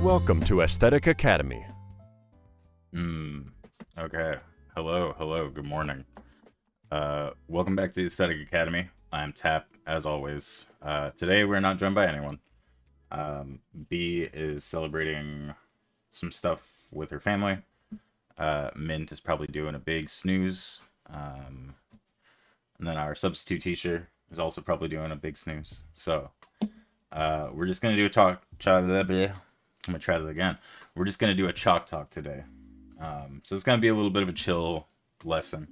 Welcome to Aesthetic Academy. Okay. Hello, good morning. Welcome back to the Aesthetic Academy. I'm Tap, as always. Today we're not joined by anyone. B is celebrating some stuff with her family. Mint is probably doing a big snooze. And then our substitute teacher is also probably doing a big snooze. So, we're just gonna do a talk. I'm gonna try that again. We're just gonna do a chalk talk today. So it's gonna be a little bit of a chill lesson.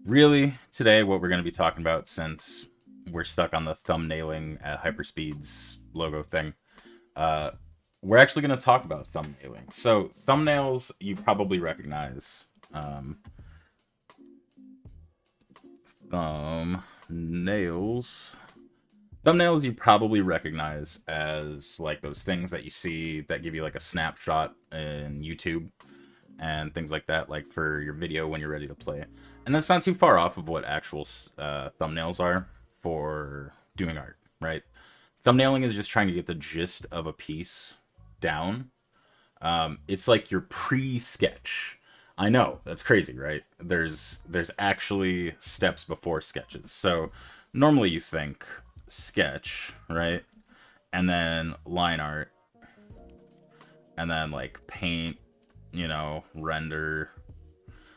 Really, today what we're gonna be talking about, since we're stuck on the thumbnailing at hyperspeeds logo thing, we're actually gonna talk about thumbnailing. So thumbnails you probably recognize. Thumbnails you probably recognize as like those things that you see that give you like a snapshot in YouTube and things like that, like for your video when you're ready to play it. And that's not too far off of what actual thumbnails are for doing art, right? Thumbnailing is just trying to get the gist of a piece down. It's like your pre-sketch. I know, that's crazy, right? There's actually steps before sketches. So normally you think sketch, right? And then line art. And then like paint, you know, render,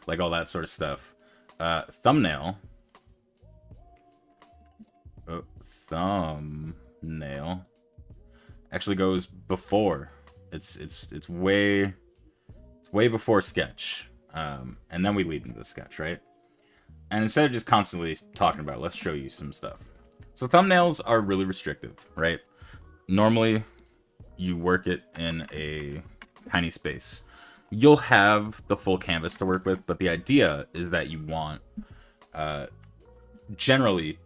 like all that sort of stuff. Thumbnail actually goes before. It's way before sketch. And then we lead into the sketch, right? And instead of just constantly talking about it, let's show you some stuff. So thumbnails are really restrictive, right? Normally, you work it in a tiny space. You'll have the full canvas to work with, but the idea is that you want, generally,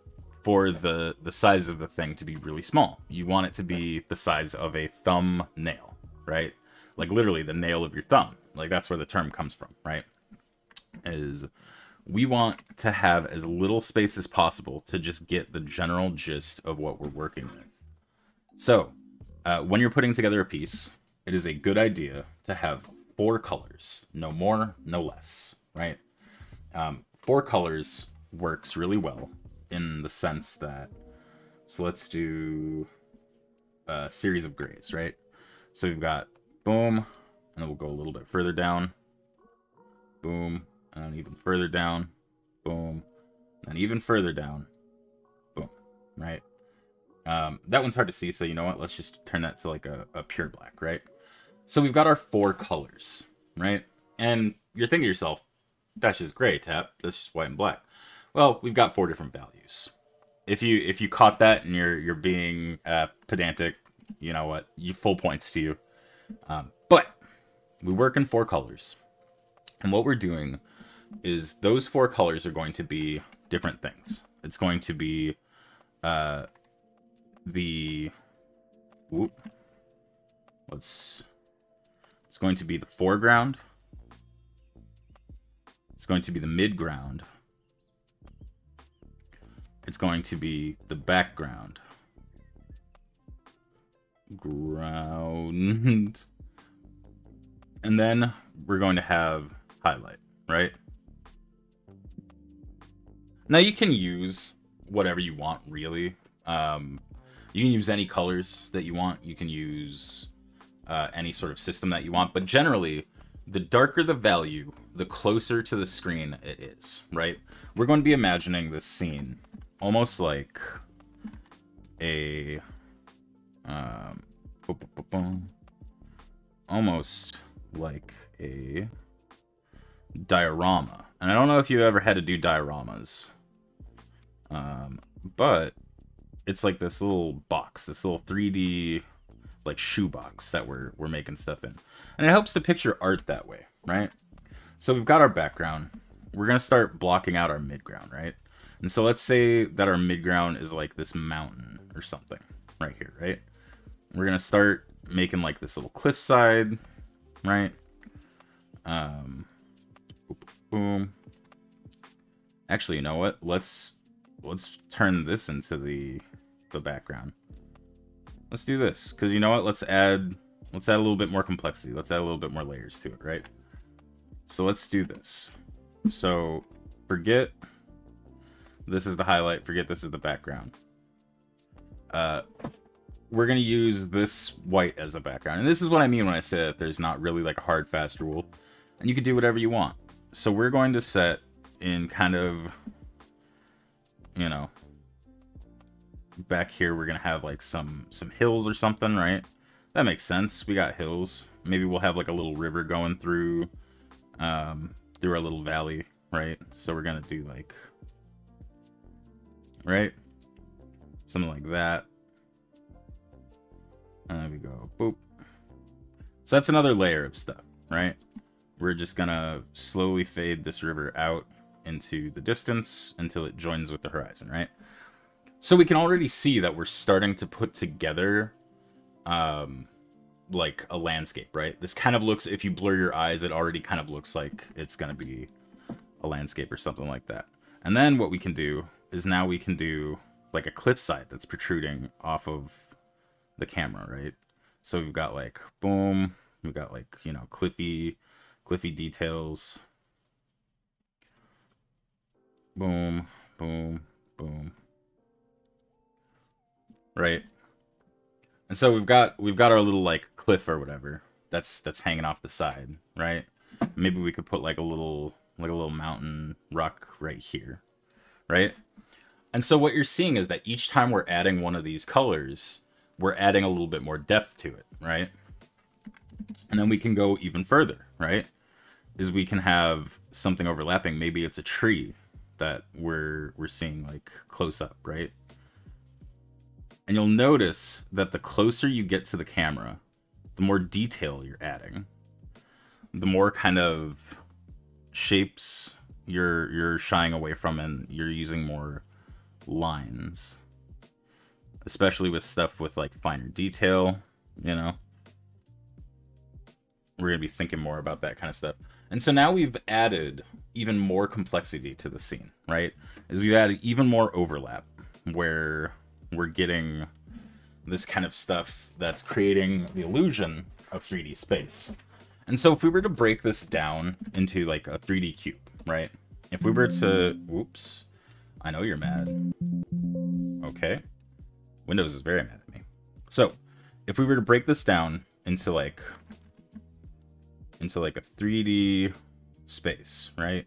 for the size of the thing to be really small. You want it to be the size of a thumbnail, right? Like literally the nail of your thumb. Like that's where the term comes from, right? Is we want to have as little space as possible to just get the general gist of what we're working with. So, when you're putting together a piece, it is a good idea to have 4 colors. No more, no less, right? 4 colors works really well in the sense that, so let's do a series of grays, right? So we've got boom, and then we'll go a little bit further down, boom, and then even further down, boom, and then even further down, boom, right? That one's hard to see, so you know what? Let's just turn that to like a pure black, right? So we've got our 4 colors, right? And you're thinking to yourself, that's just gray, Tap. That's just white and black. Well, we've got 4 different values. If you caught that and you're being pedantic, you know what? You full points to you. But we work in 4 colors. And what we're doing is those 4 colors are going to be different things. It's going to be it's going to be the foreground. It's going to be the midground. It's going to be the background. Ground. And then we're going to have highlight, right? Now you can use whatever you want, really. You can use any colors that you want. You can use any sort of system that you want. But generally, the darker the value, the closer to the screen it is, right? We're going to be imagining this scene almost like a... almost like a diorama. And I don't know if you've ever had to do dioramas. But it's like this little box, this little 3D like shoebox that we're making stuff in. And it helps to picture art that way, right? So we've got our background. We're going to start blocking out our midground, right? And so let's say that our midground is like this mountain or something right here, right? We're going to start making like this little cliffside, right? Boom. Actually, you know what? Let's turn this into the background. Let's do this, because you know what? Let's add a little bit more complexity. Let's add a little bit more layers to it, right? So let's do this. So forget this is the highlight, forget this is the background. We're going to use this white as the background. And this is what I mean when I say that there's not really like a hard, fast rule. And you can do whatever you want. So we're going to set in kind of, you know, back here we're going to have like some hills or something, right? That makes sense. We got hills. Maybe we'll have like a little river going through our little valley, right? So we're going to do like, right? Something like that. And there we go. Boop. So that's another layer of stuff, right? We're just gonna slowly fade this river out into the distance until it joins with the horizon, right? So we can already see that we're starting to put together like a landscape, right? This kind of looks, if you blur your eyes, it already kind of looks like it's gonna be a landscape or something like that. And then what we can do is now we can do like a cliffside that's protruding off of the camera, right? So we've got like boom, we've got like, you know, cliffy details. Boom, boom, boom. Right? And so we've got our little like cliff or whatever that's hanging off the side, right? Maybe we could put like a little mountain rock right here, right? And so what you're seeing is that each time we're adding one of these colors, we're adding a little bit more depth to it, right? And then we can go even further, right? Is we can have something overlapping. Maybe it's a tree that we're seeing like close up, right? And you'll notice that the closer you get to the camera, the more detail you're adding, the more kind of shapes you're shying away from, and you're using more lines, especially with stuff with like finer detail, you know. We're gonna be thinking more about that kind of stuff. And so now we've added even more complexity to the scene, right? Is we've added even more overlap where we're getting this kind of stuff that's creating the illusion of 3D space. And so if we were to break this down into like a 3D cube, right? If we were to, whoops, I know you're mad. Okay. Windows is very mad at me. So if we were to break this down into like a 3D space, right?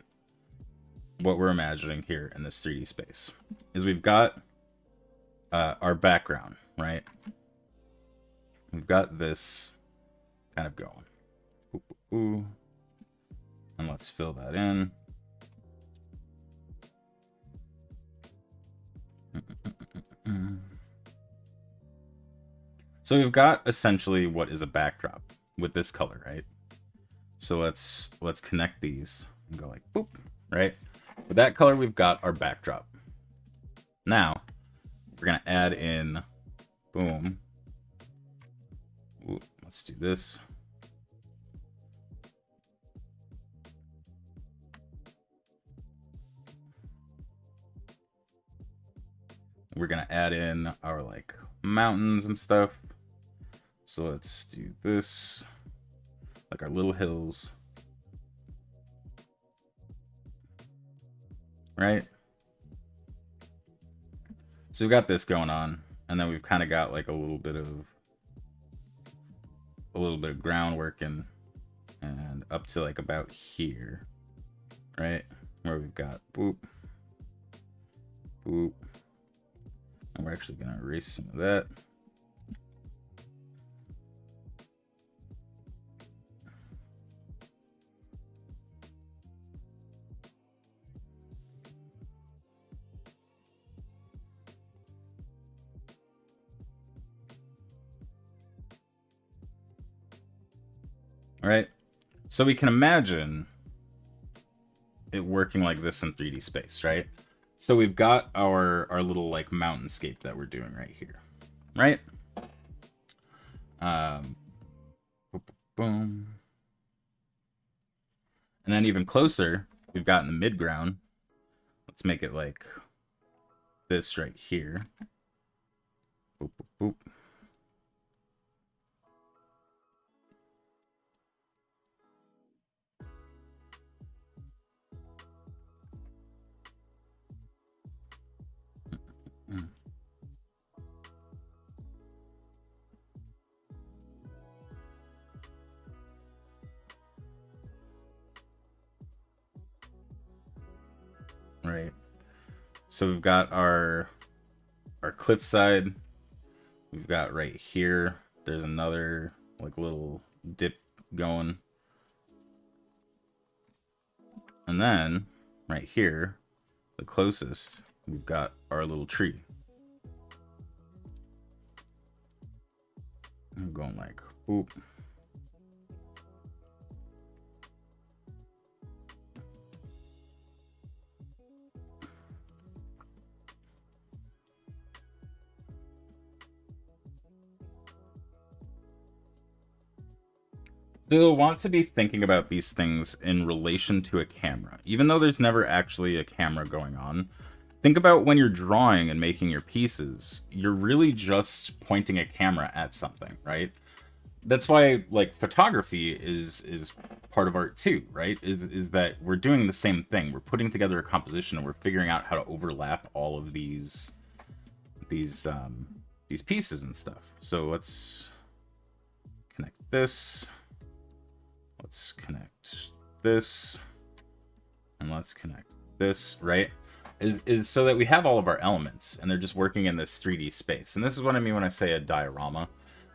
What we're imagining here in this 3D space is we've got our background, right? We've got this kind of going. Ooh, ooh, ooh. And let's fill that in. So we've got essentially what is a backdrop with this color, right? So let's connect these and go like boop, right? With that color, we've got our backdrop. Now we're gonna add in, boom. Ooh, let's do this. We're gonna add in our like mountains and stuff. So let's do this, like our little hills, right? So we've got this going on, and then we've kind of got like a little bit of groundwork and up to like about here, right? Where we've got boop, boop, and we're actually gonna erase some of that. Right? So we can imagine it working like this in 3D space, right? So we've got our little like mountainscape that we're doing right here, right? Boom. And then even closer, we've got in the mid-ground. Let's make it like this right here. Boop, boop, boop. So we've got our cliffside. We've got right here, there's another like little dip going. And then right here, the closest, we've got our little tree. I'm going like, boop. So you'll want to be thinking about these things in relation to a camera. Even though there's never actually a camera going on, think about when you're drawing and making your pieces, you're really just pointing a camera at something, right? That's why, like, photography is part of art too, right? Is that we're doing the same thing. We're putting together a composition and we're figuring out how to overlap all of these pieces and stuff. So let's connect this. Let's connect this, and let's connect this, right? Is so that we have all of our elements, and they're just working in this 3D space. And this is what I mean when I say a diorama.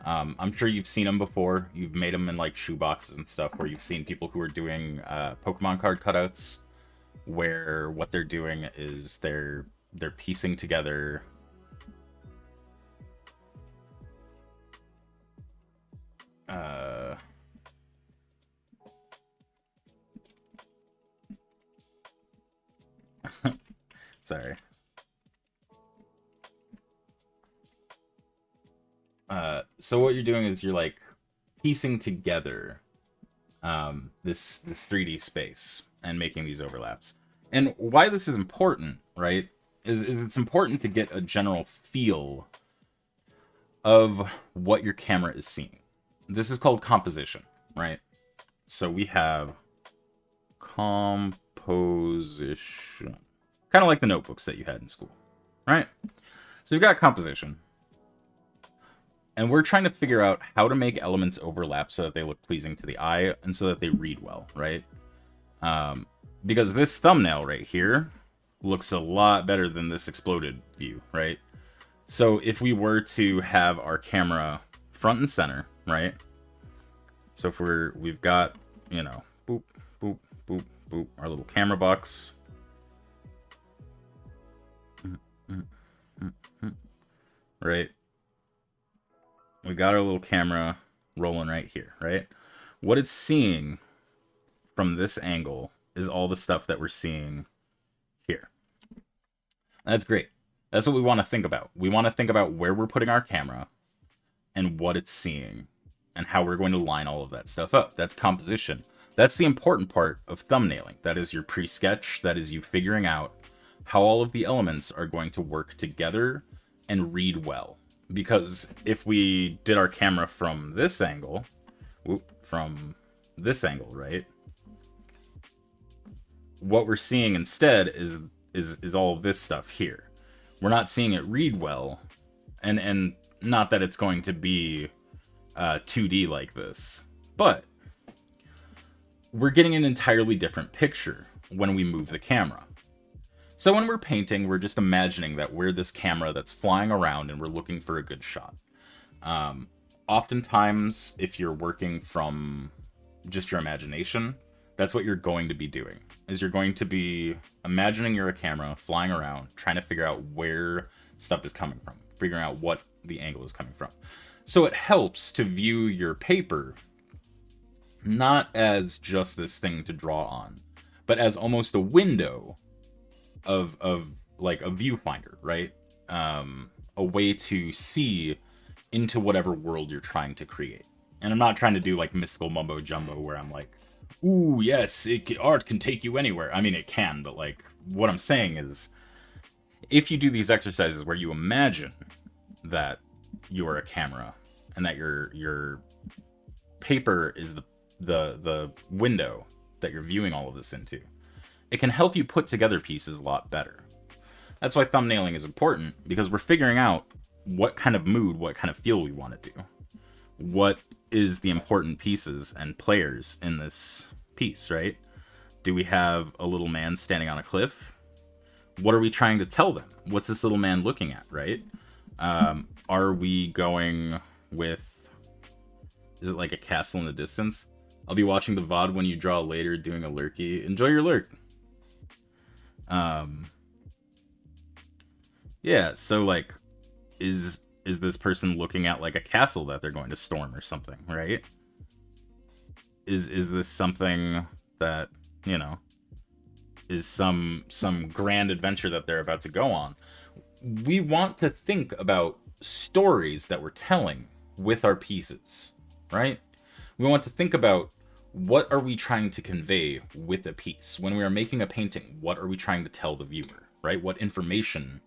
I'm sure you've seen them before. You've made them in, like, shoe boxes and stuff, where you've seen people who are doing Pokemon card cutouts, where what they're doing is they're piecing together... Sorry. So what you're doing is you're like piecing together this 3D space and making these overlaps. And why this is important, right, is it's important to get a general feel of what your camera is seeing. This is called composition, right? So we have composition. Kind of like the notebooks that you had in school, right? So we've got composition. And we're trying to figure out how to make elements overlap so that they look pleasing to the eye and so that they read well, right? Because this thumbnail right here looks a lot better than this exploded view, right? So if we were to have our camera front and center, right? So if we've got, you know, boop, boop, boop, boop, our little camera box. Right? We got our little camera rolling right here, right? What it's seeing from this angle is all the stuff that we're seeing here. That's great. That's what we want to think about. We want to think about where we're putting our camera and what it's seeing and how we're going to line all of that stuff up. That's composition. That's the important part of thumbnailing. That is your pre-sketch. That is you figuring out how all of the elements are going to work together and read well. Because if we did our camera from this angle, right? What we're seeing instead is all this stuff here. We're not seeing it read well, and not that it's going to be 2D like this, but we're getting an entirely different picture when we move the camera. So when we're painting, we're just imagining that we're this camera that's flying around and we're looking for a good shot. Oftentimes, if you're working from just your imagination, that's what you're going to be doing. Is you're going to be imagining you're a camera flying around, trying to figure out where stuff is coming from, figuring out what the angle is coming from. So it helps to view your paper not as just this thing to draw on, but as almost a window of like a viewfinder, right? A way to see into whatever world you're trying to create. And I'm not trying to do like mystical mumbo jumbo where I'm like, ooh, yes, art can take you anywhere. I mean, it can, but like what I'm saying is, if you do these exercises where you imagine that you're a camera and that your paper is the window that you're viewing all of this into, it can help you put together pieces a lot better. That's why thumbnailing is important, because we're figuring out what kind of mood, what kind of feel we want to do. What is the important pieces and players in this piece, right? Do we have a little man standing on a cliff? What are we trying to tell them? What's this little man looking at, right? Are we going with... Is it like a castle in the distance? I'll be watching the VOD when you draw later, doing a lurky. Enjoy your lurk. Yeah, so like, is this person looking at like a castle that they're going to storm or something, right? Is this something that, you know, is some grand adventure that they're about to go on? We want to think about stories that we're telling with our pieces, right? We want to think about, what are we trying to convey with a piece? When we are making a painting, what are we trying to tell the viewer, right? What information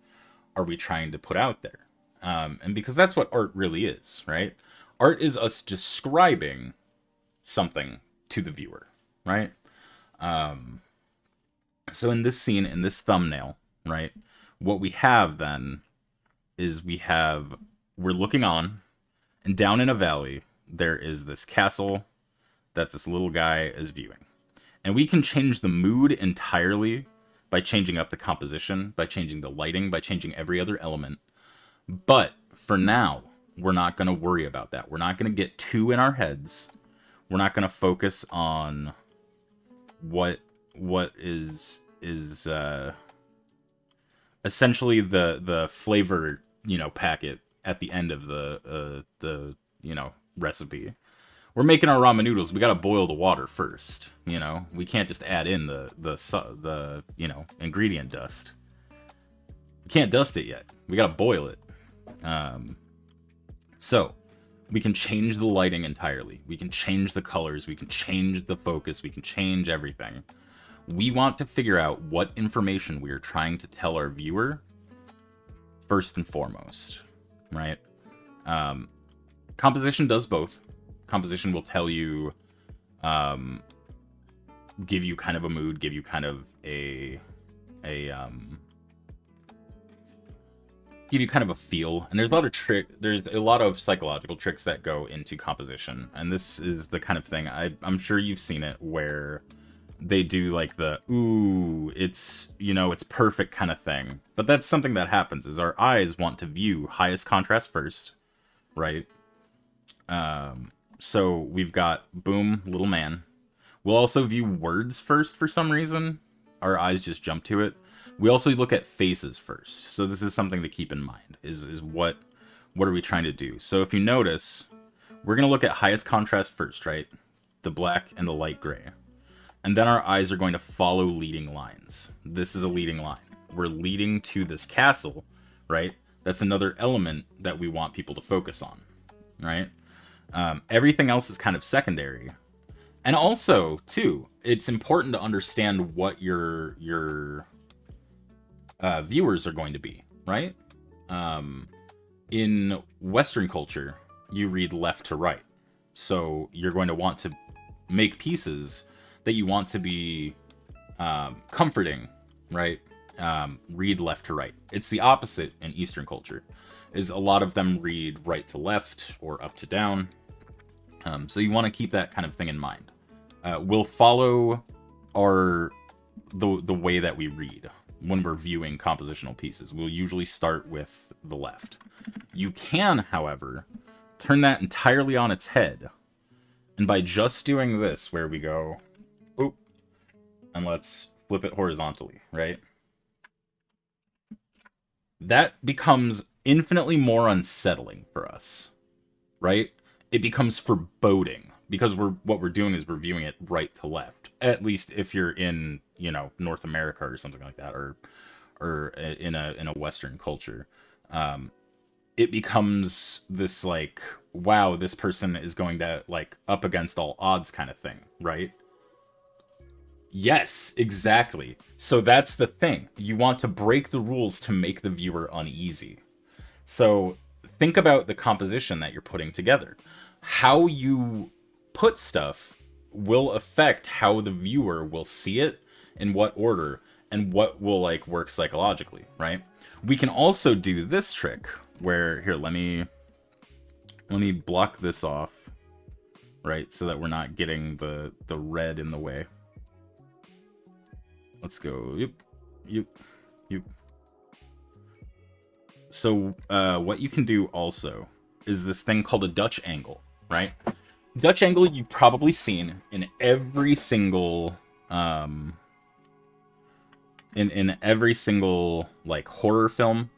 are we trying to put out there? And because that's what art really is, right? Art is us describing something to the viewer, right? So in this scene, in this thumbnail, right, what we have then is we're looking on, and down in a valley, there is this castle that this little guy is viewing. And we can change the mood entirely by changing up the composition, by changing the lighting, by changing every other element. But for now, we're not going to worry about that. We're not going to get too in our heads. We're not going to focus on what is essentially the flavor, you know, packet at the end of the you know, recipe. We're making our ramen noodles. We got to boil the water first. You know, we can't just add in the you know, ingredient dust. We can't dust it yet. We got to boil it. So we can change the lighting entirely. We can change the colors. We can change the focus. We can change everything. We want to figure out what information we are trying to tell our viewer first and foremost, right? Composition does both. Composition will tell you, give you kind of a mood, give you kind of give you kind of a feel. And there's a lot of psychological tricks that go into composition. And this is the kind of thing, I'm sure you've seen it, where they do like the, ooh, it's, you know, it's perfect kind of thing. But that's something that happens, is our eyes want to view highest contrast first, right? So we've got, boom, little man. We'll also view words first for some reason. Our eyes just jump to it. We also look at faces first. So this is something to keep in mind, is what are we trying to do? So if you notice, we're going to look at highest contrast first, right? The black and the light gray. And then our eyes are going to follow leading lines. This is a leading line. We're leading to this castle, right? That's another element that we want people to focus on, right? Everything else is kind of secondary. And also, too, it's important to understand what your viewers are going to be, right? In Western culture, you read left to right. So you're going to want to make pieces that you want to be comforting, right? Read left to right. It's the opposite in Eastern culture, is a lot of them read right to left or up to down. So you want to keep that kind of thing in mind. We'll follow the way that we read when we're viewing compositional pieces. We'll usually start with the left. You can, however, turn that entirely on its head. And by just doing this, where we go, oop, and let's flip it horizontally, right? That becomes infinitely more unsettling for us, right? It becomes foreboding, because what we're doing is we're viewing it right to left. At least if you're in, you know, North America or something like that, or in a Western culture. It becomes this like, wow, this person is going to like up against all odds kind of thing, right? Yes, exactly. So that's the thing. You want to break the rules to make the viewer uneasy. So think about the composition that you're putting together. How you put stuff will affect how the viewer will see it, in what order, and what will like work psychologically, right? We can also do this trick where, here, let me block this off, right? So that we're not getting the red in the way. Let's go, yep. You. So what you can do also is this thing called a Dutch angle, right? Dutch angle you've probably seen in every single in every single like horror film.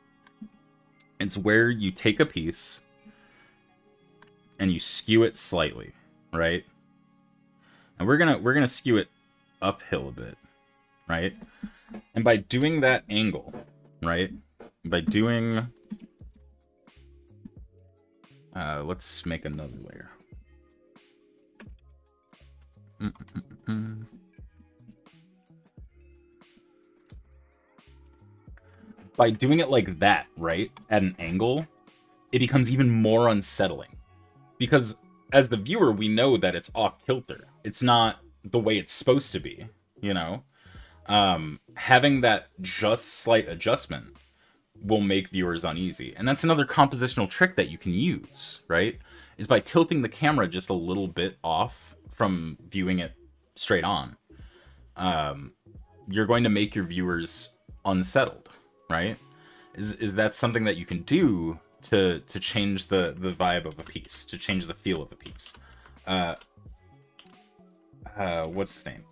It's where you take a piece and you skew it slightly, right? And we're gonna skew it uphill a bit, right? And by doing that angle, right? By doing let's make another layer. By doing it like that, right, at an angle, it becomes even more unsettling. Because as the viewer, we know that it's off kilter. It's not the way it's supposed to be, you know? Having that just slight adjustment will make viewers uneasy. And that's another compositional trick that you can use, right? Is by tilting the camera just a little bit off from viewing it straight on. You're going to make your viewers unsettled, right? Is that something that you can do to change the vibe of a piece, to change the feel of a piece? What's his name?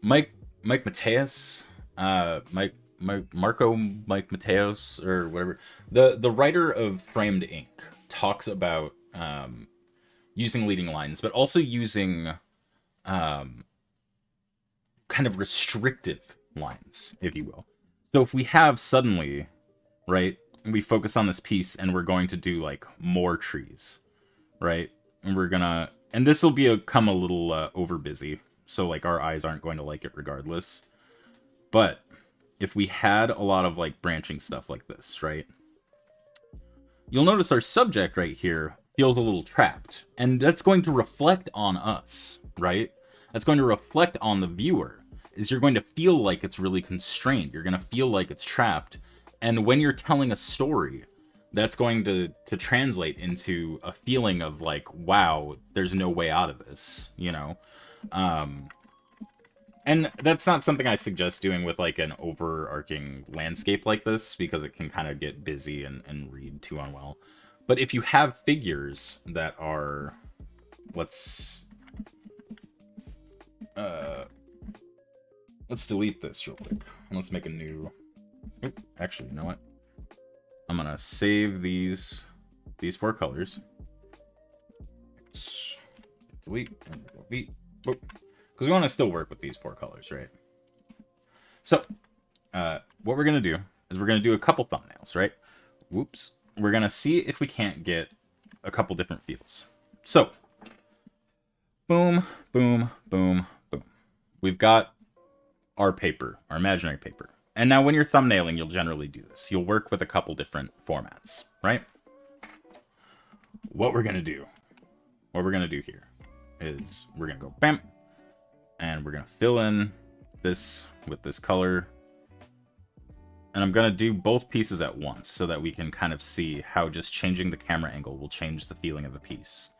Mike Mateos, Mike Mateos, or whatever. The writer of Framed Ink talks about using leading lines, but also using kind of restrictive lines, if you will. So if we have suddenly, right, we focus on this piece and we're going to do like more trees, right? And we're gonna, and this will become a little over busy, so like our eyes aren't going to like it regardless. But if we had a lot of like branching stuff like this, right, you'll notice our subject right here feels a little trapped, and that's going to reflect on us, right? That's going to reflect on the viewer. Is you're going to feel like it's really constrained. You're going to feel like it's trapped. And when you're telling a story, that's going to translate into a feeling of like, wow, there's no way out of this, you know? And that's not something I suggest doing with like an overarching landscape like this, because it can kind of get busy and read too unwell. But if you have figures that are, let's delete this real quick. Let's make a new... Oop, actually, you know what? I'm gonna save these 4 colors. Delete. Because we want to still work with these 4 colors, right? So, what we're gonna do is we're gonna do a couple thumbnails, right? Whoops. We're gonna see if we can't get a couple different feels. So, boom, boom, boom, boom. We've got our paper, our imaginary paper. And now when you're thumbnailing, you'll generally do this. You'll work with a couple different formats, right? What we're going to do here is we're going to go bam, and we're going to fill in this with this color. And I'm going to do both pieces at once so that we can kind of see how just changing the camera angle will change the feeling of a piece,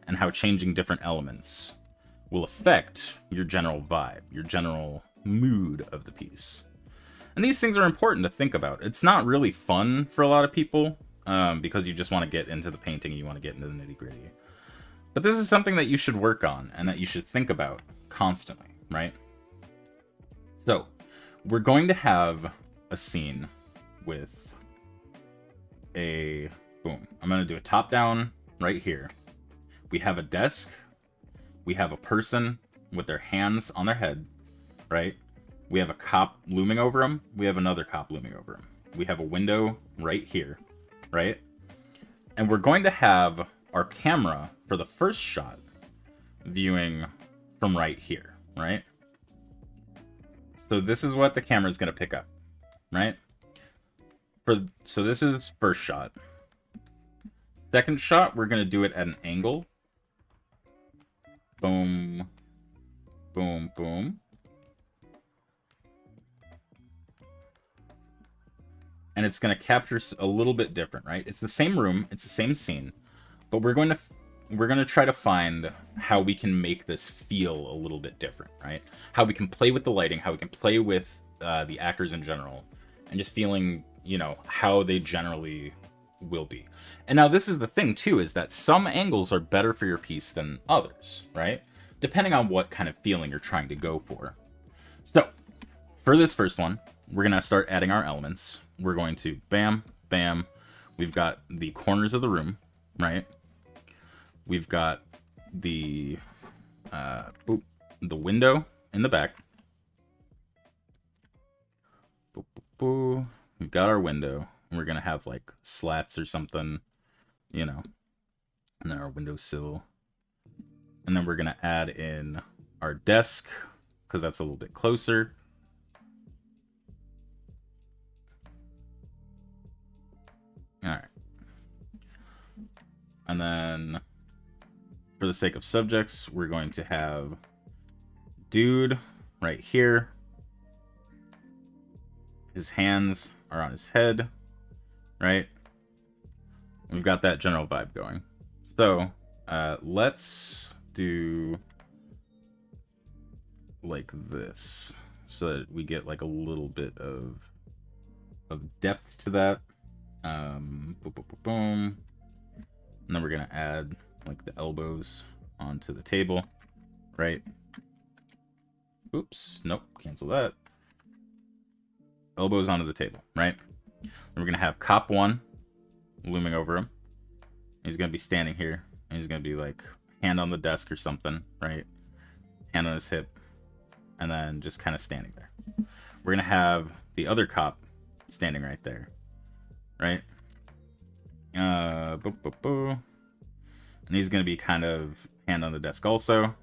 and how changing different elements will affect your general vibe, your general mood of the piece. And these things are important to think about. It's not really fun for a lot of people because you just want to get into the painting and you want to get into the nitty-gritty. But this is something that you should work on and that you should think about constantly, right? So, we're going to have a scene with a... Boom. I'm going to do a top-down right here. We have a desk. We have a person with their hands on their head, right? We have a cop looming over him. We have another cop looming over him. We have a window right here, right? And we're going to have our camera for the first shot viewing from right here, right? So this is what the camera is going to pick up, right? So this is first shot. Second shot, we're going to do it at an angle. Boom, boom, boom. And it's going to capture a little bit different, right? It's the same room, it's the same scene, but we're going to we're going to try to find how we can make this feel a little bit different, right? How we can play with the lighting, how we can play with the actors in general, and just feeling, you know, how they generally will be. And now this is the thing too, is that some angles are better for your piece than others, right? Depending on what kind of feeling you're trying to go for. So, for this first one, we're going to start adding our elements. We're going to bam, bam. We've got the corners of the room, right? We've got the window in the back. Boop, boop, boop. We've got our window. And we're going to have like slats or something, you know, and then our windowsill. And then we're going to add in our desk, because that's a little bit closer. All right. And then, for the sake of subjects, we're going to have dude right here. His hands are on his head, right? We've got that general vibe going. So, let's do like this, so that we get like a little bit of depth to that. Boom, boom, boom, boom. And then we're gonna add like the elbows onto the table, right? Oops, nope, cancel that. Elbows onto the table, right? Then we're gonna have cop 1 looming over him. He's gonna be standing here, and he's gonna be like hand on the desk or something, right? Hand on his hip, and then just kind of standing there. We're gonna have the other cop standing right there, right? Boo, boo, boo. And he's gonna be kind of hand on the desk also,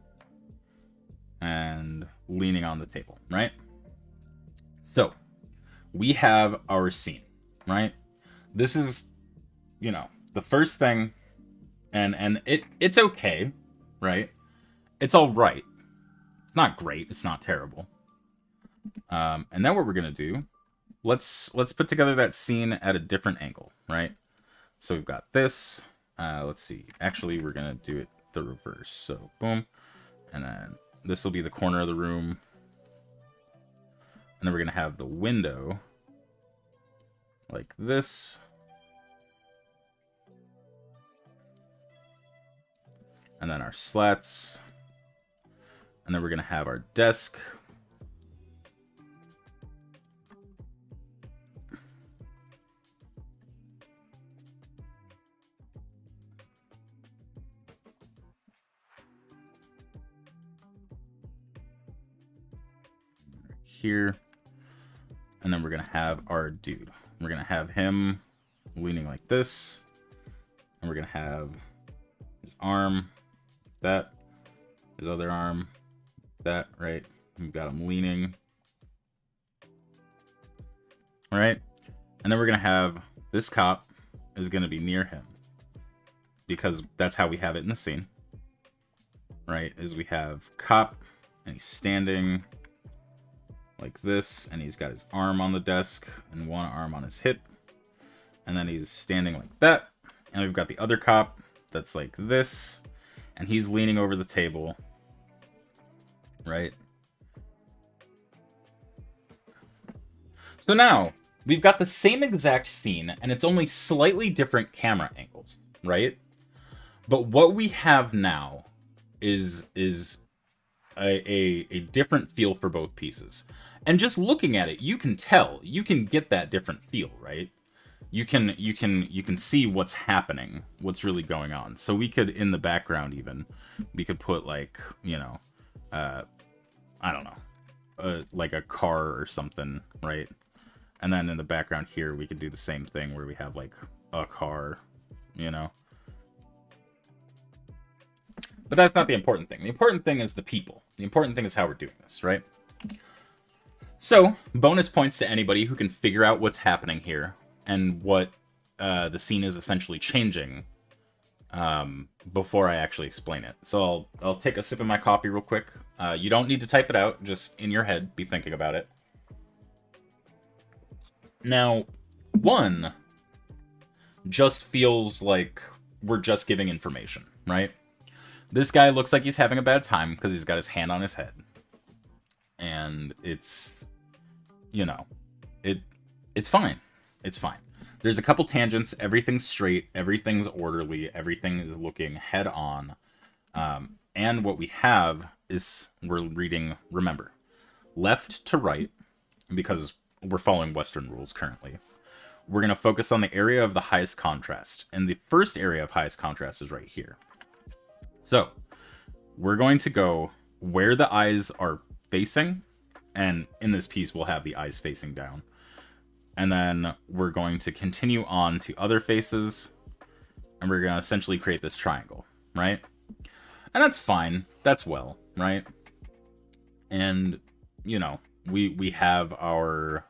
and leaning on the table, right? So we have our scene, right? This is, you know, the first thing, and it's okay, right? It's all right. It's not great. It's not terrible. And then what we're gonna do, let's put together that scene at a different angle, right? So we've got this. Let's see. Actually, we're gonna do it the reverse. So boom, and then this will be the corner of the room, and then we're gonna have the window like this. And then our slats. And then we're going to have our desk. Here. And then we're going to have our dude. We're going to have him leaning like this. And we're going to have his arm, that, his other arm, that, right? We've got him leaning. All right. And then we're going to have this cop is going to be near him, because that's how we have it in the scene, right? Is we have cop, and he's standing like this, and he's got his arm on the desk and one arm on his hip, and then he's standing like that, and we've got the other cop that's like this, and he's leaning over the table, right? So now we've got the same exact scene, and it's only slightly different camera angles, right? But what we have now is a different feel for both pieces. And just looking at it, you can tell, you can get that different feel, right? You can see what's happening, what's really going on. So we could, in the background even, we could put like, you know, I don't know, like a car or something, right? And then in the background here, we could do the same thing where we have like a car, you know? But that's not the important thing. The important thing is the people. The important thing is how we're doing this, right? So, bonus points to anybody who can figure out what's happening here and what the scene is essentially changing before I actually explain it. So I'll take a sip of my coffee real quick. You don't need to type it out, just in your head, be thinking about it. Now, 1 just feels like we're just giving information, right? This guy looks like he's having a bad time because he's got his hand on his head. And it's, you know, it's fine. It's fine. There's a couple tangents. Everything's straight. Everything's orderly. Everything is looking head on. And what we have is we're reading, remember, left to right, because we're following Western rules currently. We're going to focus on the area of the highest contrast. And the first area of highest contrast is right here. So we're going to go where the eyes are facing. And in this piece, we'll have the eyes facing down. And then we're going to continue on to other faces. And we're going to essentially create this triangle, right? And that's fine. That's well, right? And, you know, we have our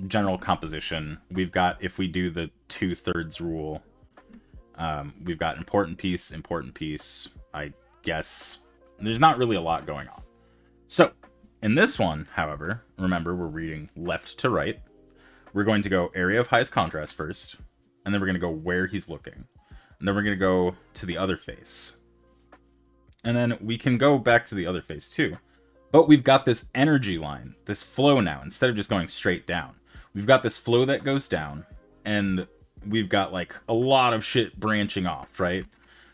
general composition. We've got, if we do the 2/3 rule, we've got important piece, I guess. There's not really a lot going on. So, in this one, however, remember, we're reading left to right. We're going to go area of highest contrast first, and then we're going to go where he's looking. And then we're going to go to the other face. And then we can go back to the other face too. But we've got this energy line, this flow now, instead of just going straight down. We've got this flow that goes down, and we've got like a lot of shit branching off, right?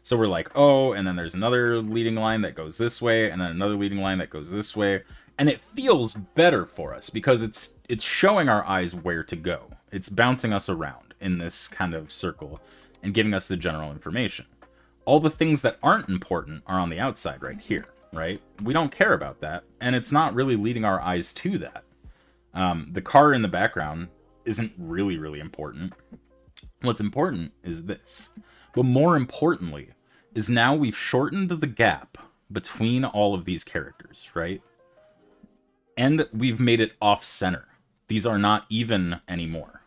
So we're like, oh, and then there's another leading line that goes this way, and then another leading line that goes this way. And it feels better for us because it's showing our eyes where to go. It's bouncing us around in this kind of circle and giving us the general information. All the things that aren't important are on the outside right here, right? We don't care about that, and it's not really leading our eyes to that. The car in the background isn't really important. What's important is this. But more importantly is now we've shortened the gap between all of these characters, right? And we've made it off-center. These are not even anymore.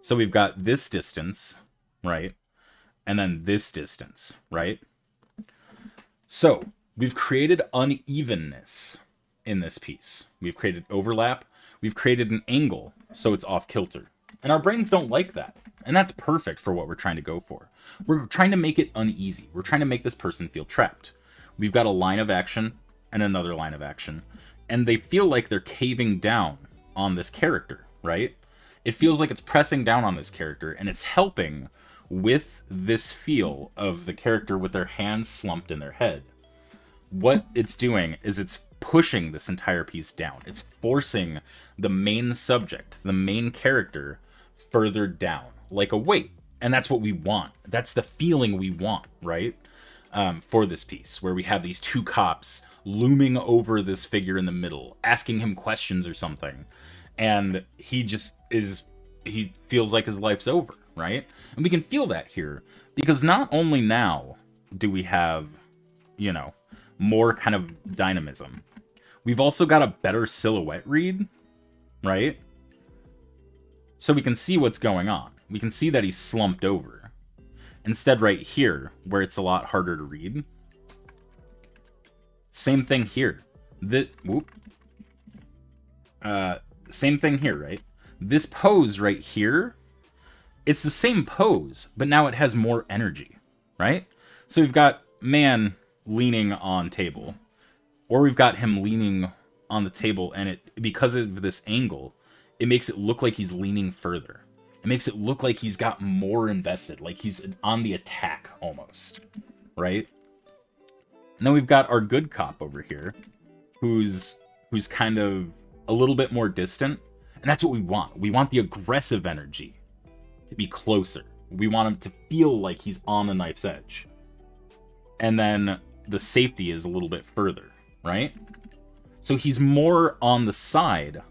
So we've got this distance, right? And then this distance, right? So we've created unevenness in this piece. We've created overlap. We've created an angle, so it's off-kilter. And our brains don't like that. And that's perfect for what we're trying to go for. We're trying to make it uneasy. We're trying to make this person feel trapped. We've got a line of action and another line of action. And they feel like they're caving down on this character, right? It feels like it's pressing down on this character, and it's helping with this feel of the character with their hands slumped in their head. What it's doing is it's pushing this entire piece down. It's forcing the main subject, the main character, further down, like a weight. And that's what we want. That's the feeling we want, right? For this piece, where we have these two cops looming over this figure in the middle, asking him questions or something. And he just he feels like his life's over, right? And we can feel that here, because not only now do we have, you know, more kind of dynamism, we've also got a better silhouette read, right? So we can see what's going on. We can see that he's slumped over. Instead, right here, where it's a lot harder to read, same thing here. Same thing here, right? This pose right here, it's the same pose, but now it has more energy, right? So we've got man leaning on table, or we've got him leaning on the table, and because of this angle, it makes it look like he's leaning further. It makes it look like he's got more invested, like he's on the attack almost, right? And then we've got our good cop over here, who's kind of a little bit more distant, and that's what we want. We want the aggressive energy to be closer. We want him to feel like he's on the knife's edge. And then the safety is a little bit further, right? So he's more on the side.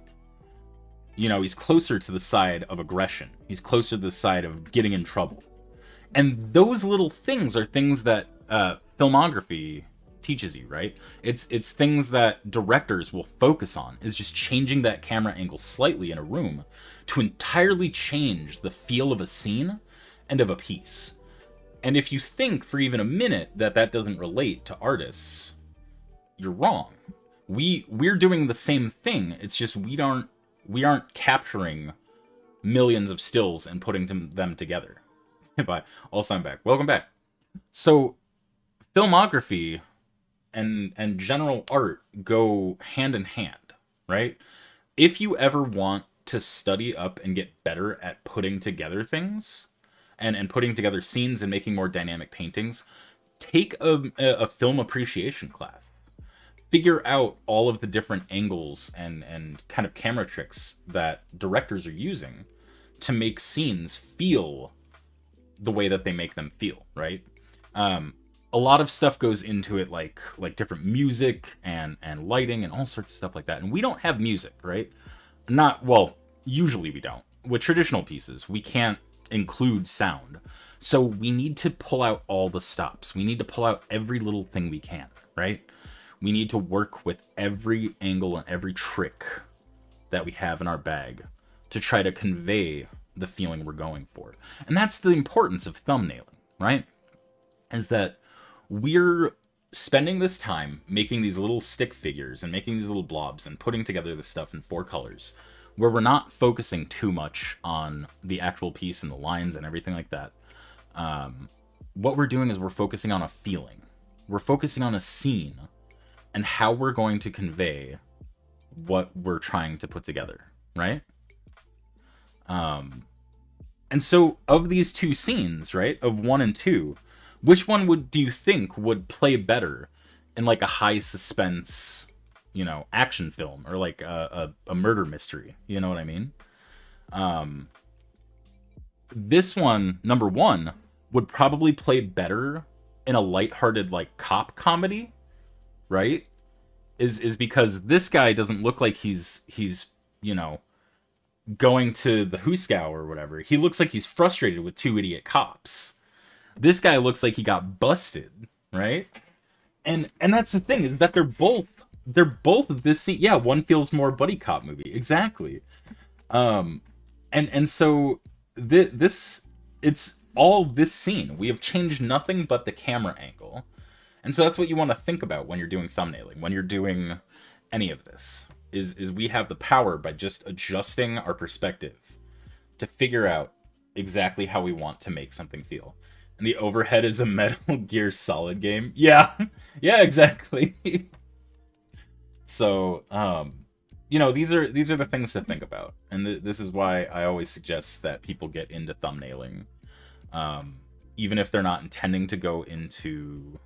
You know, he's closer to the side of aggression. He's closer to the side of getting in trouble. And those little things are things that filmography teaches you, right? It's things that directors will focus on, is just changing that camera angle slightly in a room to entirely change the feel of a scene and of a piece. And if you think for even a minute that that doesn't relate to artists, you're wrong. We're doing the same thing. It's just we aren't capturing millions of stills and putting them together. Bye. Also, I'm back. Welcome back. So, filmography and general art go hand in hand, right? If you ever want to study up and get better at putting together things and putting together scenes and making more dynamic paintings, take a film appreciation class. Figure out all of the different angles and kind of camera tricks that directors are using to make scenes feel the way that they make them feel, right? A lot of stuff goes into it, like different music and lighting and all sorts of stuff like that. And we don't have music, right? Not, well, usually we don't. With traditional pieces, we can't include sound. So we need to pull out all the stops. We need to pull out every little thing we can, right? We need to work with every angle and every trick that we have in our bag to try to convey the feeling we're going for. And that's the importance of thumbnailing, right? Is that we're spending this time making these little stick figures and making these little blobs and putting together this stuff in 4 colors, where we're not focusing too much on the actual piece and the lines and everything like that. What we're doing is we're focusing on a feeling. We're focusing on a scene and how we're going to convey what we're trying to put together, right? And so of these 2 scenes, right, of 1 and 2, which one do you think would play better in like a high suspense, you know, action film, or like a murder mystery? You know what I mean? This one, number 1, would probably play better in a lighthearted like cop comedy, right? Is because this guy doesn't look like he's you know, going to the Huskow or whatever. He looks like he's frustrated with 2 idiot cops. This guy looks like he got busted, right? And that's the thing, is that they're both of this scene. Yeah, one feels more buddy cop movie, exactly. And so this, it's all this scene. We have changed nothing but the camera angle. And so that's what you want to think about when you're doing thumbnailing, when you're doing any of this, is we have the power by just adjusting our perspective to figure out exactly how we want to make something feel. And the overhead is a Metal Gear Solid game. Yeah, yeah, exactly. So, you know, these are the things to think about. And this is why I always suggest that people get into thumbnailing, even if they're not intending to go into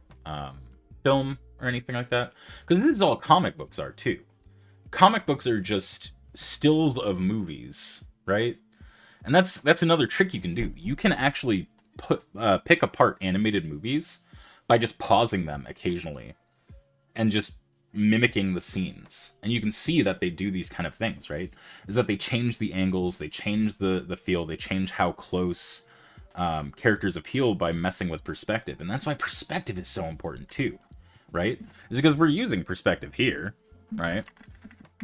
film or anything like that. Because this is all comic books are too. Comic books are just stills of movies, right? And that's another trick you can do. You can actually pick apart animated movies by just pausing them occasionally and just mimicking the scenes. And you can see that they do these kind of things, right? Is that they change the angles, they change the feel, they change how close characters appeal by messing with perspective. And that's why perspective is so important too, right? Is because we're using perspective here, right?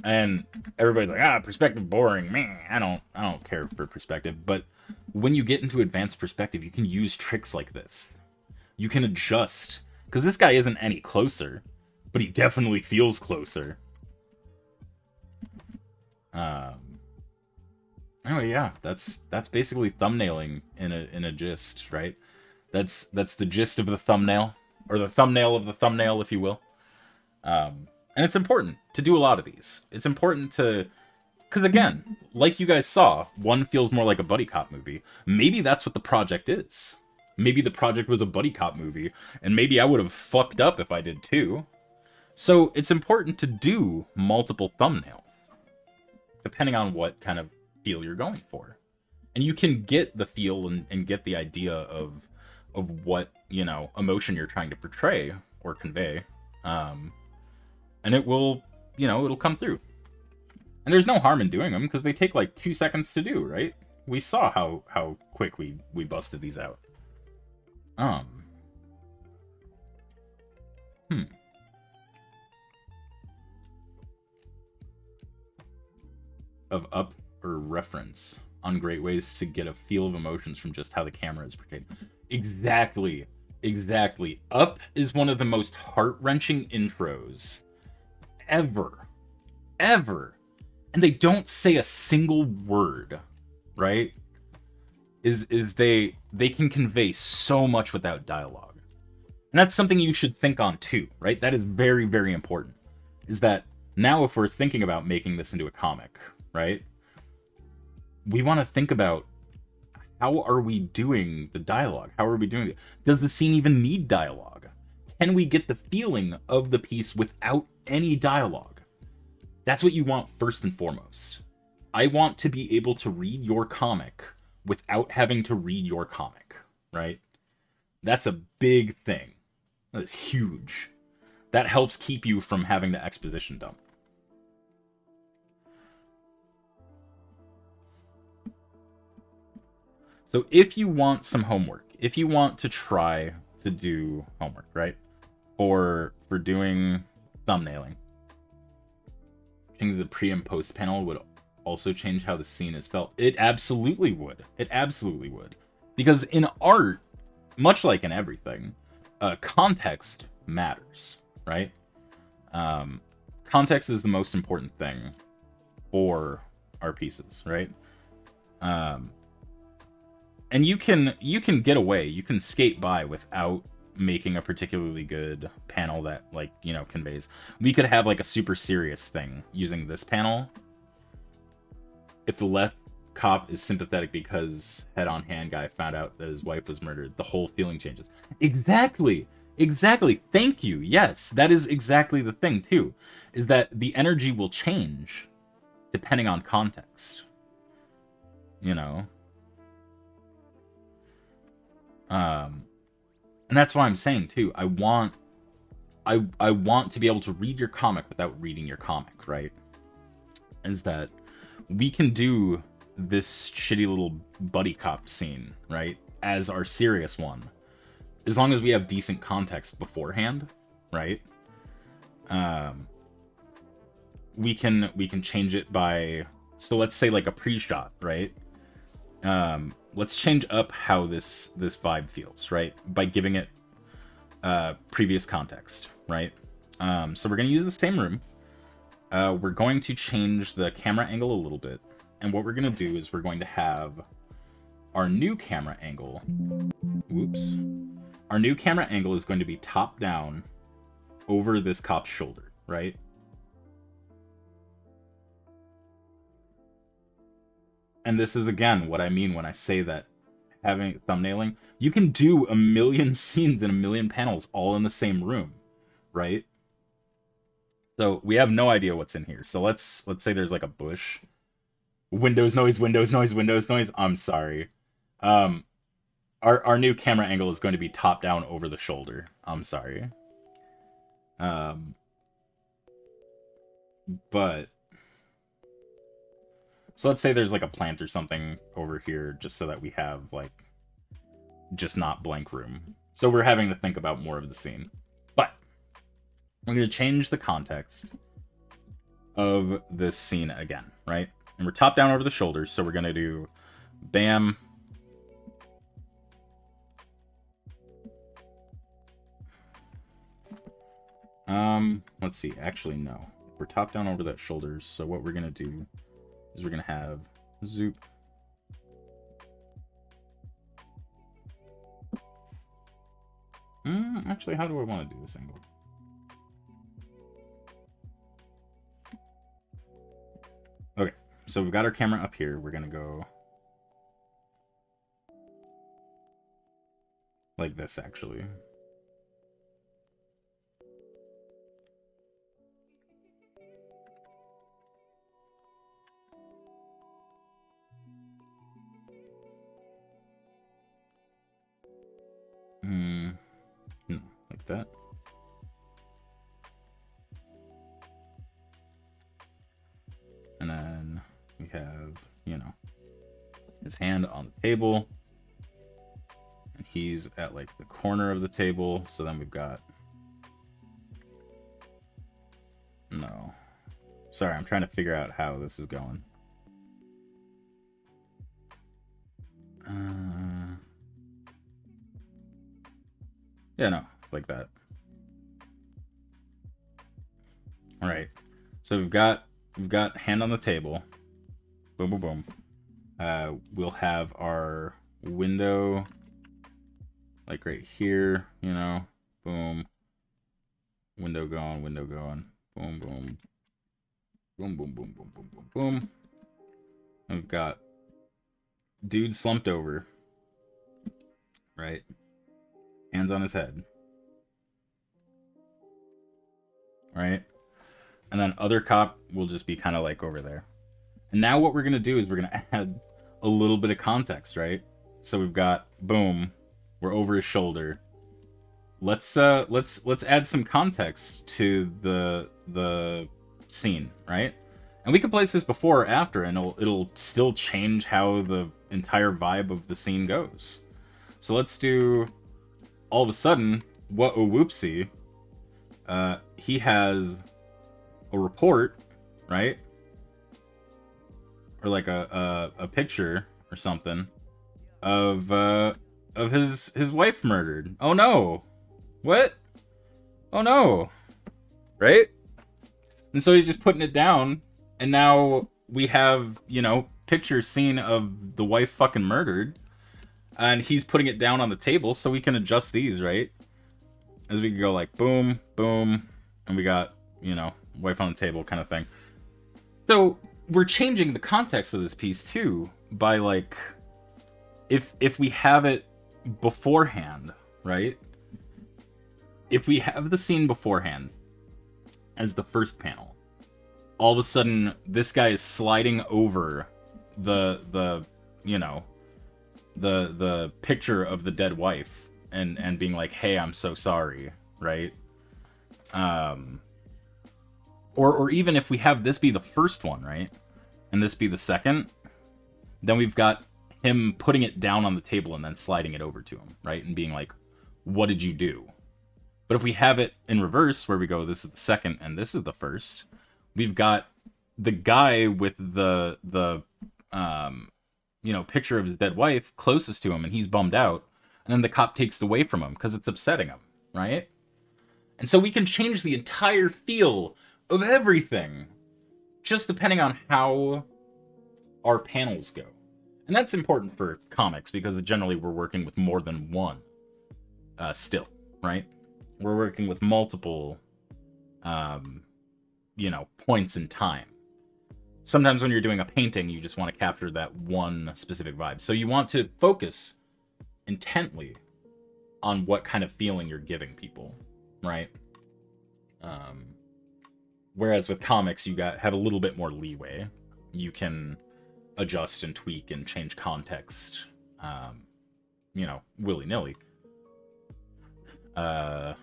And everybody's like, perspective boring. Man, I don't care for perspective. But when you get into advanced perspective, you can use tricks like this. You can adjust, because this guy isn't any closer, but he definitely feels closer. Anyway, yeah, that's basically thumbnailing in a gist, right? That's the gist of the thumbnail, or the thumbnail of the thumbnail, if you will. And it's important to do a lot of these. It's important to, because again, like you guys saw, one feels more like a buddy cop movie. Maybe that's what the project is. Maybe the project was a buddy cop movie, and maybe I would have fucked up if I did too. So it's important to do multiple thumbnails, depending on what kind of feel you're going for. And you can get the feel and get the idea of what, you know, emotion you're trying to portray or convey. And it will, you know, it'll come through. And there's no harm in doing them, because they take like 2 seconds to do, right? We saw how quick we busted these out. Of up or reference on great ways to get a feel of emotions from just how the camera is portrayed. Exactly. Up is one of the most heart-wrenching intros ever. And they don't say a single word, right? Is they they can convey so much without dialogue. And that's something you should think on too, right? That is very, very important. Is that now if we're thinking about making this into a comic, right? We want to think about, how are we doing the dialogue? How are we doing it? Does the scene even need dialogue? Can we get the feeling of the piece without any dialogue? That's what you want first and foremost. I want to be able to read your comic without having to read your comic, right? That's a big thing. That is huge. That helps keep you from having the exposition dump. So if you want some homework, if you want to try to do homework, right? For doing thumbnailing, changing the pre and post panel would also change how the scene is felt. It absolutely would. It absolutely would. Because in art, much like in everything, context matters, right? Context is the most important thing for our pieces, right? And you can get away, you can skate by without making a particularly good panel that, like, you know, conveys. We could have like a super serious thing using this panel. If the left cop is sympathetic because head-on hand guy found out that his wife was murdered, the whole feeling changes. Exactly. Exactly. Thank you. Yes, that is exactly the thing too, is that the energy will change depending on context. You know? And that's why I'm saying too, I want to be able to read your comic without reading your comic, right? Is that we can do this shitty little buddy cop scene, right, as our serious one, as long as we have decent context beforehand, right? We can change it by, so let's say like a pre-shot, right? Let's change up how this vibe feels, right? By giving it previous context, right? So we're going to use the same room. We're going to change the camera angle a little bit. And what we're going to do is we're going to have our new camera angle. Whoops. Our new camera angle is going to be top down over this cop's shoulder, right? And this is, again, what I mean when I say that having thumbnailing, you can do a million scenes and a million panels all in the same room, right? So we have no idea what's in here. So let's say there's like a bush. Windows noise, Windows noise, Windows noise. I'm sorry. Our new camera angle is going to be top down over the shoulder. I'm sorry. But so let's say there's like a plant or something over here, just so that we have like just not blank room. So we're having to think about more of the scene. But we're going to change the context of this scene again, right? And we're top down over the shoulders, so we're going to do bam. Let's see. Actually, no. We're top down over that shoulders, so what we're going to do is we're going to have zoop. Actually, how do I want to do this angle? Okay, so we've got our camera up here. We're going to go like this, actually. No, like that. And then we have, you know, his hand on the table. And he's at like the corner of the table. So then we've got... No. Sorry, I'm trying to figure out how this is going. Yeah, no, like that. All right. So we've got hand on the table. Boom, boom, boom. We'll have our window like right here, you know, boom, window going, boom, boom, boom, boom, boom, boom, boom, boom, boom. And we've got dude slumped over, right? Hands on his head, right? And then other cop will just be kind of like over there. And now what we're gonna do is we're gonna add a little bit of context, right? So we've got boom, we're over his shoulder. Let's add some context to the scene, right? And we can place this before or after, and it'll still change how the entire vibe of the scene goes. So let's do, all of a sudden, what a whoopsie. He has a report, right? Or like a picture or something of his wife murdered. Oh no. What? Oh no. Right? And so he's just putting it down, and now we have, you know, picture scene of the wife fucking murdered, and he's putting it down on the table, so we can adjust these, right? As we can go like boom, boom, and we got, you know, wife on the table kind of thing. So we're changing the context of this piece too by like, if we have it beforehand, right? If we have the scene beforehand as the first panel, all of a sudden this guy is sliding over the you know, the picture of the dead wife and being like, hey, I'm so sorry, right? Or even if we have this be the first one, right? And this be the second, then we've got him putting it down on the table and then sliding it over to him, right? And being like, what did you do? But if we have it in reverse, where we go, this is the second and this is the first, we've got the guy with the you know, picture of his dead wife closest to him, and he's bummed out, and then the cop takes it away from him because it's upsetting him, right? And so we can change the entire feel of everything just depending on how our panels go. And that's important for comics because generally we're working with more than one still, right? We're working with multiple, you know, points in time. Sometimes when you're doing a painting, you just want to capture that one specific vibe. So you want to focus intently on what kind of feeling you're giving people, right? Whereas with comics, you have a little bit more leeway. You can adjust and tweak and change context, you know, willy-nilly. And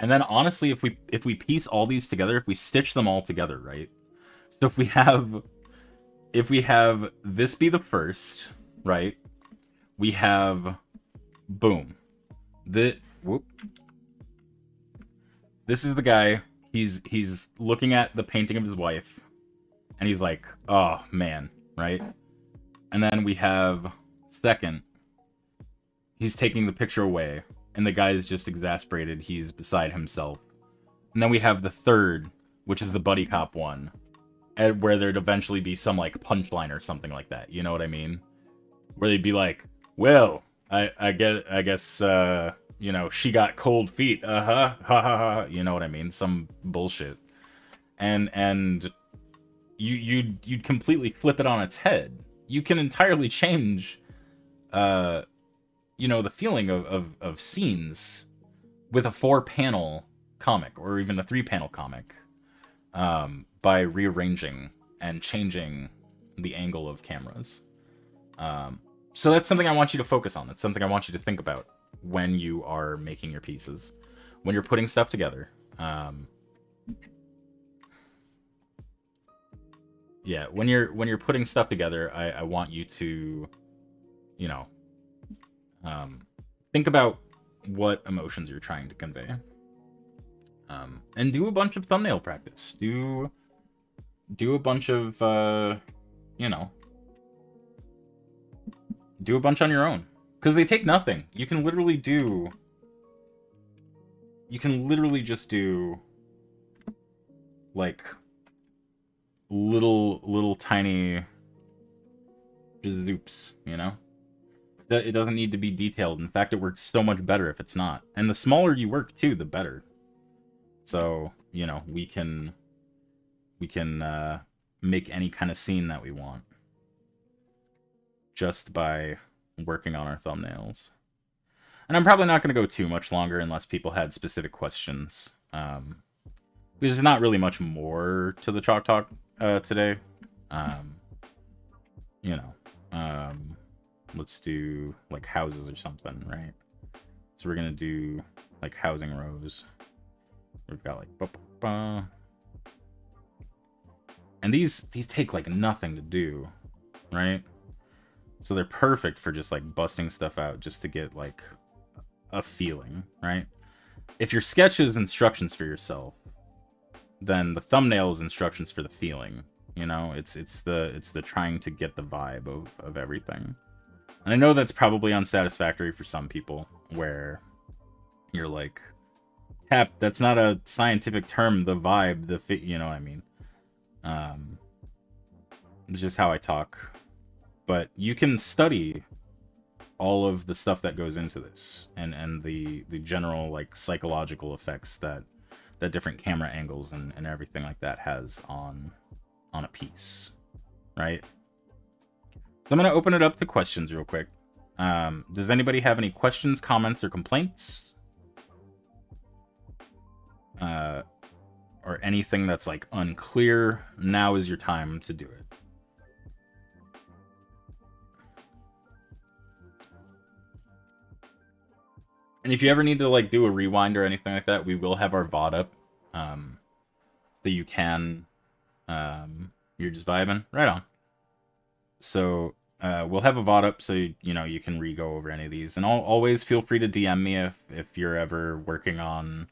then honestly, if we piece all these together, if we stitch them all together, right? So if we have this be the first, right? We have boom. This is the guy. He's looking at the painting of his wife, and he's like, oh man, right? And then we have second. He's taking the picture away, and the guy is just exasperated. He's beside himself. And then we have the third, which is the buddy cop one, where there'd eventually be some like punchline or something like that. You know what I mean? Where they'd be like, well, I guess you know, she got cold feet. Ha ha ha. You know what I mean? Some bullshit. And you'd completely flip it on its head. You can entirely change you know, the feeling of scenes with a 4-panel comic or even a 3-panel comic by rearranging and changing the angle of cameras. So that's something I want you to focus on. That's something I want you to think about when you are making your pieces, when you're putting stuff together. Yeah, when you're putting stuff together, I want you to, you know, think about what emotions you're trying to convey. And do a bunch of thumbnail practice. Do a bunch of, you know, do a bunch on your own. Because they take nothing. You can literally just do, like, little tiny zoops, you know? It doesn't need to be detailed. In fact, it works so much better if it's not. And the smaller you work too, the better. So, you know, we can make any kind of scene that we want just by working on our thumbnails. And I'm probably not going to go too much longer unless people had specific questions. There's not really much more to the Chalk Talk today. You know, let's do like houses or something, right? So we're going to do like housing rows. We've got like... And these take like nothing to do, right? So they're perfect for just like busting stuff out just to get like a feeling, right? If your sketch is instructions for yourself, then the thumbnail is instructions for the feeling. You know, it's the trying to get the vibe of everything. And I know that's probably unsatisfactory for some people, where you're like, tap, that's not a scientific term, the vibe, the fit, you know what I mean? It's just how I talk. But you can study all of the stuff that goes into this, and the general like psychological effects that different camera angles and everything like that has on a piece, right? So I'm gonna open it up to questions real quick. Does anybody have any questions, comments, or complaints? Or anything that's like unclear? Now is your time to do it. And if you ever need to like do a rewind or anything like that, we will have our VOD up. So you can, you're just vibing right on. So we'll have a VOD up so you know you can re-go over any of these, and always feel free to DM me if you're ever working on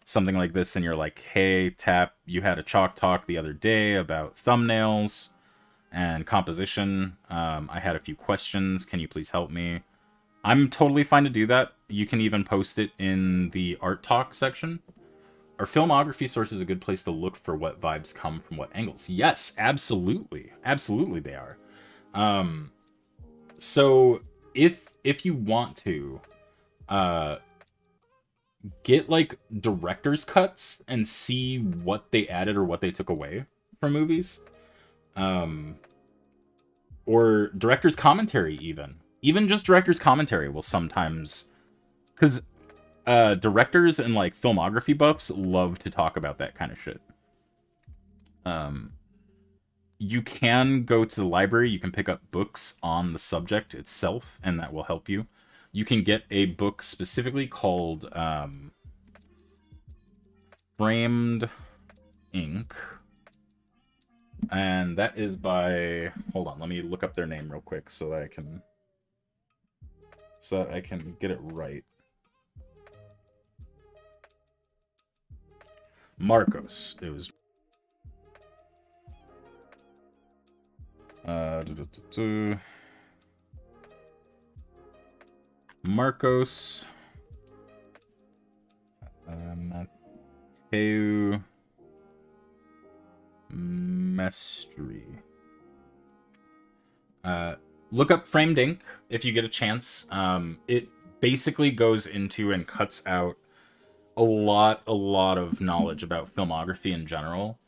something like this and you're like, hey, Tap, you had a Chalk Talk the other day about thumbnails and composition. I had a few questions. Can you please help me? I'm totally fine to do that. You can even post it in the art talk section. Our filmography source is a good place to look for what vibes come from what angles. Yes, absolutely. Absolutely they are. So if you want to get like director's cuts and see what they added or what they took away from movies, or director's commentary, even just director's commentary will sometimes, because directors and like filmography buffs love to talk about that kind of shit. You can go to the library, you can pick up books on the subject itself, and that will help you. You can get a book specifically called Framed Ink. And that is by... Hold on, let me look up their name real quick so that I can get it right. Marcos. It was... Marcos Mateu Mestri. Look up Framed Ink if you get a chance. It basically goes into and cuts out a lot of knowledge about filmography in general,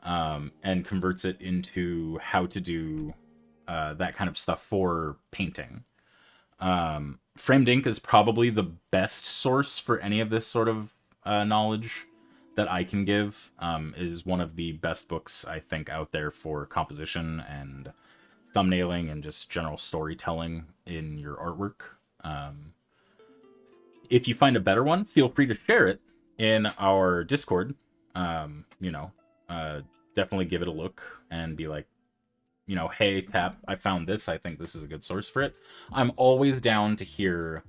and converts it into how to do that kind of stuff for painting. Framed Ink is probably the best source for any of this sort of knowledge that I can give. Is one of the best books I think out there for composition and thumbnailing and just general storytelling in your artwork. If you find a better one, feel free to share it in our Discord. You know, definitely give it a look and be like, you know, hey, Tap, I found this. I think this is a good source for it. I'm always down to hear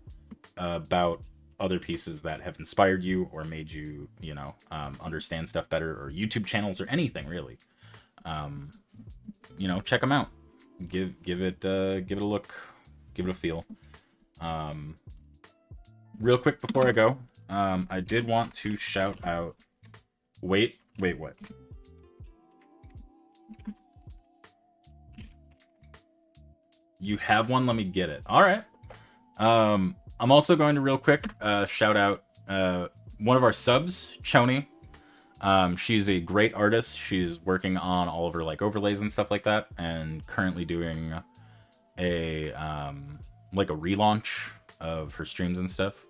about other pieces that have inspired you or made you, you know, understand stuff better, or YouTube channels or anything really. You know, check them out. Give it a look. Give it a feel. Real quick before I go, I did want to shout out... Wait, what? You have one? Let me get it. All right. I'm also going to real quick shout out one of our subs, Choni. She's a great artist. She's working on all of her like overlays and stuff like that, and currently doing a like a relaunch of her streams and stuff.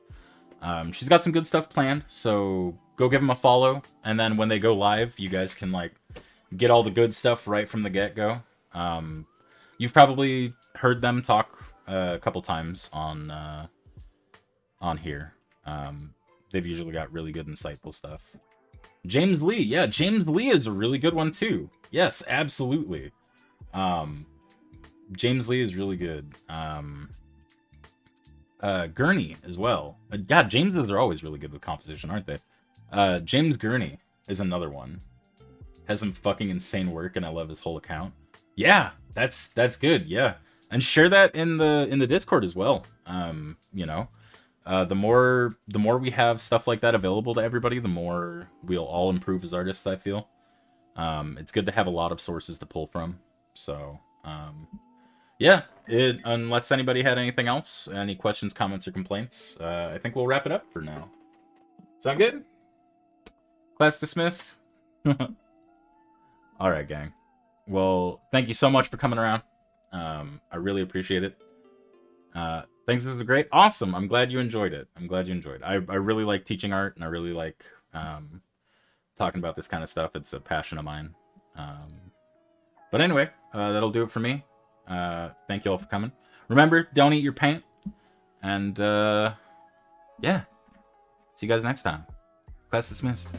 She's got some good stuff planned, so go give them a follow, and then when they go live, you guys can like get all the good stuff right from the get-go. You've probably heard them talk a couple times on here. They've usually got really good, insightful stuff. James Lee, yeah, James Lee is a really good one too. Yes, absolutely. James Lee is really good. Gurney as well. God, Jameses are always really good with composition, aren't they? James Gurney is another one. Has some fucking insane work, and I love his whole account. Yeah, that's good. Yeah, and share that in the Discord as well. You know, the more we have stuff like that available to everybody, the more we'll all improve as artists, I feel. It's good to have a lot of sources to pull from. So, yeah, unless anybody had anything else, any questions, comments, or complaints, I think we'll wrap it up for now. Sound good? Class dismissed? Alright, gang. Well, thank you so much for coming around. I really appreciate it. Things have been great. Awesome. I'm glad you enjoyed it. I'm glad you enjoyed it. I really like teaching art, and I really like talking about this kind of stuff. It's a passion of mine. But anyway, that'll do it for me. Thank you all for coming. Remember, don't eat your paint. And, yeah. See you guys next time. Class dismissed.